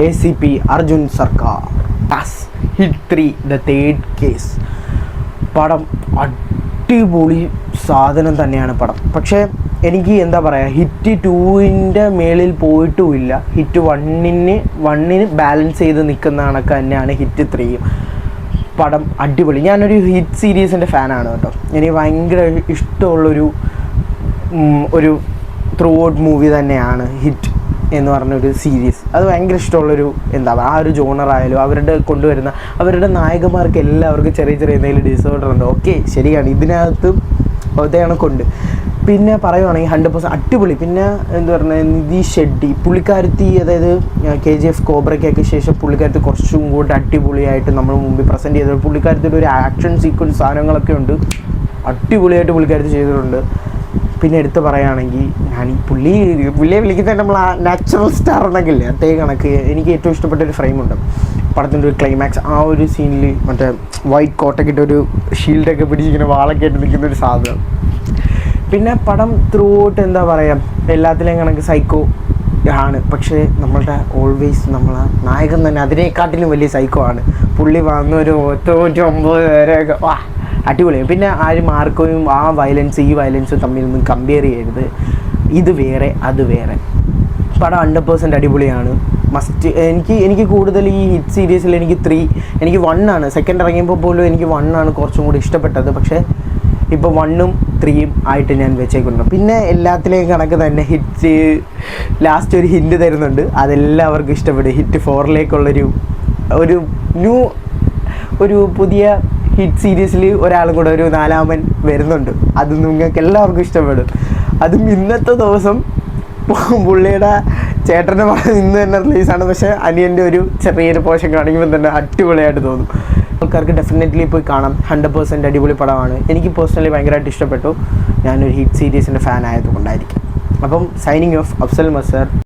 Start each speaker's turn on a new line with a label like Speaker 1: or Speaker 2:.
Speaker 1: ACP Arjun സർക്കാർ hit 3 the third case. പടം അടിപൊളി സാധനം തന്നെയാണ് പടം. പക്ഷേ എനിക്ക് എന്താ പറയുക, ഹിറ്റ് 2ൻ്റെ മേളിൽ പോയിട്ടുമില്ല. ഹിറ്റ് 1ന് ബാലൻസ് ചെയ്ത് നിൽക്കുന്ന കണക്ക് തന്നെയാണ് ഹിറ്റ് 3യും. പടം അടിപൊളി. ഞാനൊരു ഹിറ്റ് സീരീസിൻ്റെ ഫാനാണ് കേട്ടോ. എനിക്ക് ഭയങ്കര ഇഷ്ടമുള്ളൊരു ത്രൂ ഔട്ട് മൂവി തന്നെയാണ് ഹിറ്റ് എന്ന് പറഞ്ഞൊരു സീരീസ്. അത് ഭയങ്കര ഇഷ്ടമുള്ളൊരു എന്താ പറയുക, ആ ഒരു ജോണറായാലും അവരുടെ കൊണ്ടുവരുന്ന അവരുടെ നായകന്മാർക്ക് എല്ലാവർക്കും ചെറിയ എന്തെങ്കിലും ഡിസോർഡർ ഉണ്ട്. ഓക്കെ, ശരിയാണ്, ഇതിനകത്ത് അതേയാണ് കൊണ്ട്. പിന്നെ പറയുവാണെങ്കിൽ 100% അടിപൊളി. പിന്നെ എന്താ പറയുക, നിതീഷ് ഷെഡ്ഡി പുള്ളിക്കാരത്തി, അതായത് KGF കോബ്രയ്ക്കൊക്കെ ശേഷം പുള്ളിക്കാരത്തി കുറച്ചും കൂടി അടിപൊളിയായിട്ട് നമ്മൾ മുമ്പിൽ പ്രസൻറ്റ് ചെയ്തത്. പുള്ളിക്കാരത്തിൻ്റെ ഒരു ആക്ഷൻ സീക്വൻസ് സാധനങ്ങളൊക്കെ ഉണ്ട്, അടിപൊളിയായിട്ട് പുള്ളിക്കാരത്തി ചെയ്തിട്ടുണ്ട്. പിന്നെ എടുത്ത് പറയുകയാണെങ്കിൽ ഞാൻ ഈ പുള്ളിയെ വിളിക്കുന്നത് നമ്മൾ ആ നാച്ചുറൽ സ്റ്റാർ എന്നൊക്കെ ഇല്ലേ, അതേ കണക്ക് എനിക്ക് ഏറ്റവും ഇഷ്ടപ്പെട്ടൊരു ഫ്രെയിമുണ്ട് പടത്തിൻ്റെ ഒരു ക്ലൈമാക്സ്. ആ ഒരു സീനിൽ മറ്റേ വൈറ്റ് കോട്ടൊക്കെ ഇട്ട് ഒരു ഷീൽഡൊക്കെ പിടിച്ചിങ്ങനെ വാളൊക്കെ ആയിട്ട് നിൽക്കുന്നൊരു സാധനം. പിന്നെ പടം ത്രൂ ഔട്ട് എന്താ പറയുക, എല്ലാത്തിലെയും കണക്ക് സൈക്കോ ആണ്. പക്ഷേ നമ്മളുടെ ഓൾവേസ് നമ്മളെ നായകൻ തന്നെ അതിനേക്കാട്ടിലും വലിയ സൈക്കോ ആണ്. പുള്ളി വന്ന ഒരു 99 പേരെയൊക്കെ അടിപൊളിയാണ്. പിന്നെ ആരും ആർക്കും ആ വയലൻസ് ഈ വയലൻസ് തമ്മിലൊന്നും കമ്പയർ ചെയ്യരുത്. ഇത് വേറെ അത് വേറെ. പടം 100% അടിപൊളിയാണ്. മസ്റ്റ്. എനിക്ക് കൂടുതൽ ഈ ഹിറ്റ് സീരീസിൽ എനിക്ക് 1 ആണ്. സെക്കൻഡ് ഇറങ്ങിയപ്പോൾ പോലും എനിക്ക് 1 ആണ് കുറച്ചും കൂടി ഇഷ്ടപ്പെട്ടത്. പക്ഷേ ഇപ്പോൾ 1ഉം 3യും ആയിട്ട് ഞാൻ വെച്ചേക്കുന്നു. പിന്നെ എല്ലാത്തിലെയും കണക്ക് തന്നെ ഹിറ്റ് ലാസ്റ്റ് ഒരു ഹിൻഡ് തരുന്നുണ്ട്, അതെല്ലാവർക്കും ഇഷ്ടപ്പെടും. ഹിറ്റ് 4ലേക്കുള്ളൊരു ഒരു പുതിയ ഹിറ്റ് സീരീസിൽ ഒരാളും കൂടെ, ഒരു 4ാമൻ വരുന്നുണ്ട്. അത് നിങ്ങൾക്ക് എല്ലാവർക്കും ഇഷ്ടപ്പെടും. അതും ഇന്നത്തെ ദിവസം പുള്ളിയുടെ ചേട്ടൻ്റെ പടം ഇന്ന് തന്നെ റിലീസാണ്. പക്ഷേ അനിയൻ്റെ ഒരു ചെറിയൊരു പോഷൻ കാണിക്കുമ്പോൾ തന്നെ അടിപൊളിയായിട്ട് തോന്നും. ആൾക്കാർക്ക് ഡെഫിനറ്റ്ലി പോയി കാണാം. 100% അടിപൊളി പടമാണ്. എനിക്ക് പേഴ്സണലി ഭയങ്കരമായിട്ട് ഇഷ്ടപ്പെട്ടു. ഞാനൊരു ഹിറ്റ് സീരീസിൻ്റെ ഫാൻ ആയതുകൊണ്ടായിരിക്കും. അപ്പം സൈനിങ് ഓഫ്, അഫ്സൽ മസർ.